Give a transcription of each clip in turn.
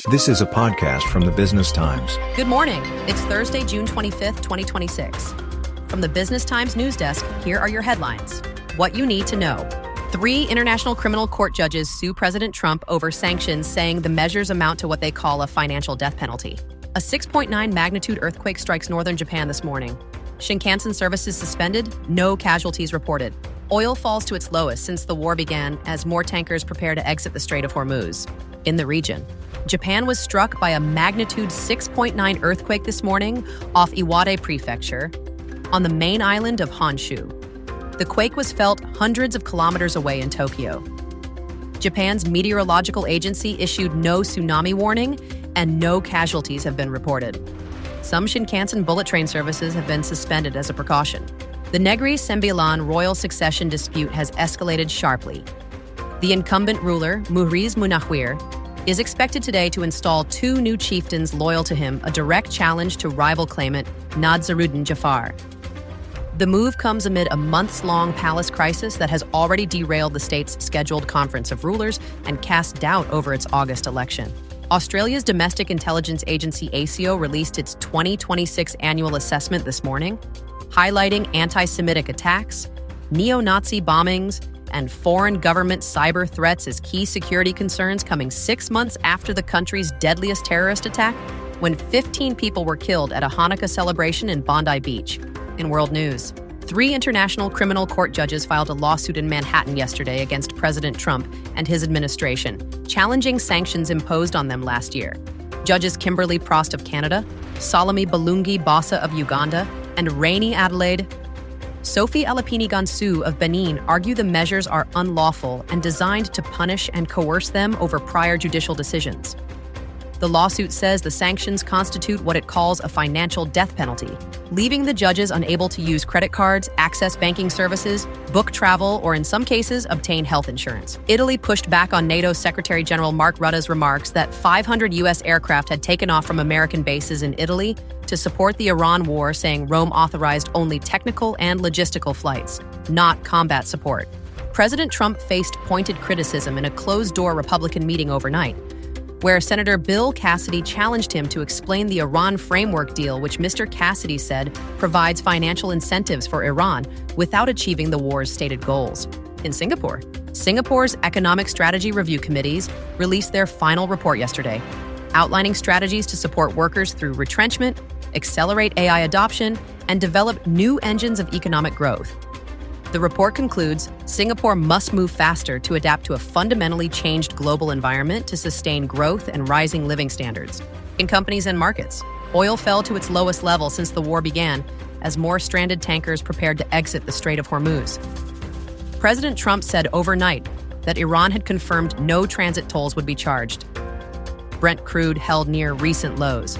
This is a podcast from the Business Times. Good morning. It's Thursday, June 25th, 2026. From the Business Times news desk, here are your headlines. What you need to know. 3 international criminal court judges sue President Trump over sanctions, saying the measures amount to what they call a financial death penalty. A 6.9 magnitude earthquake strikes northern Japan this morning. Shinkansen services suspended, no casualties reported. Oil falls to its lowest since the war began as more tankers prepare to exit the Strait of Hormuz. In the region, Japan was struck by a magnitude 6.9 earthquake this morning off Iwate Prefecture on the main island of Honshu. The quake was felt hundreds of kilometers away in Tokyo. Japan's meteorological agency issued no tsunami warning, and no casualties have been reported. Some Shinkansen bullet train services have been suspended as a precaution. The Negri-Sembilan royal succession dispute has escalated sharply. The incumbent ruler, Muhriz Munahwir, is expected today to install 2 new chieftains loyal to him, a direct challenge to rival claimant Nadzaruddin Jafar. The move comes amid a months-long palace crisis that has already derailed the state's scheduled conference of rulers and cast doubt over its August election. Australia's domestic intelligence agency ASIO released its 2026 annual assessment this morning, highlighting anti-Semitic attacks, neo-Nazi bombings, and foreign government cyber threats as key security concerns, coming 6 months after the country's deadliest terrorist attack, when 15 people were killed at a Hanukkah celebration in Bondi Beach. In world news, 3 international criminal court judges filed a lawsuit in Manhattan yesterday against President Trump and his administration, challenging sanctions imposed on them last year. Judges Kimberly Prost of Canada, Salome Balungi Bassa of Uganda, and Rainey Adelaide Sophie Alapini Gansu of Benin argue the measures are unlawful and designed to punish and coerce them over prior judicial decisions. The lawsuit says the sanctions constitute what it calls a financial death penalty, leaving the judges unable to use credit cards, access banking services, book travel, or in some cases, obtain health insurance. Italy pushed back on NATO Secretary General Mark Rutte's remarks that 500 U.S. aircraft had taken off from American bases in Italy to support the Iran war, saying Rome authorized only technical and logistical flights, not combat support. President Trump faced pointed criticism in a closed-door Republican meeting overnight, where Senator Bill Cassidy challenged him to explain the Iran framework deal, which Mr. Cassidy said provides financial incentives for Iran without achieving the war's stated goals. In Singapore, Singapore's Economic Strategy Review Committees released their final report yesterday, outlining strategies to support workers through retrenchment, accelerate AI adoption, and develop new engines of economic growth. The report concludes Singapore must move faster to adapt to a fundamentally changed global environment to sustain growth and rising living standards. In companies and markets, oil fell to its lowest level since the war began as more stranded tankers prepared to exit the Strait of Hormuz. President Trump said overnight that Iran had confirmed no transit tolls would be charged. Brent crude held near recent lows.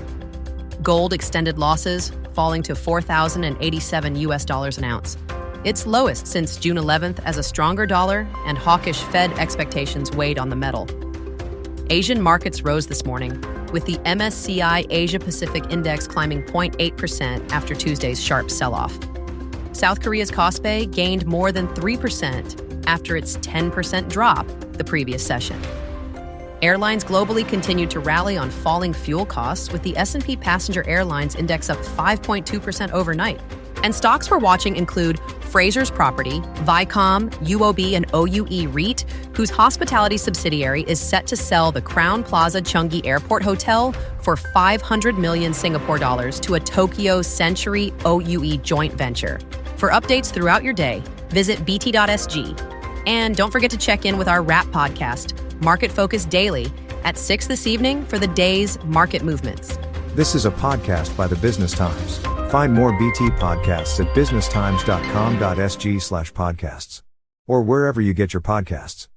Gold extended losses, falling to $4,087 an ounce, its lowest since June 11th, as a stronger dollar and hawkish Fed expectations weighed on the metal. Asian markets rose this morning, with the MSCI Asia Pacific Index climbing 0.8% after Tuesday's sharp sell-off. South Korea's Kospi gained more than 3% after its 10% drop the previous session. Airlines globally continued to rally on falling fuel costs, with the S&P Passenger Airlines Index up 5.2% overnight. And stocks we're watching include Fraser's Property, Viacom, UOB, and OUE REIT, whose hospitality subsidiary is set to sell the Crowne Plaza Changi Airport Hotel for 500 million Singapore dollars to a Tokyo Century OUE joint venture. For updates throughout your day, visit bt.sg. And don't forget to check in with our wrap podcast, Market Focus Daily, at 6 this evening for the day's market movements. This is a podcast by the Business Times. Find more BT podcasts at businesstimes.com.sg/podcasts or wherever you get your podcasts.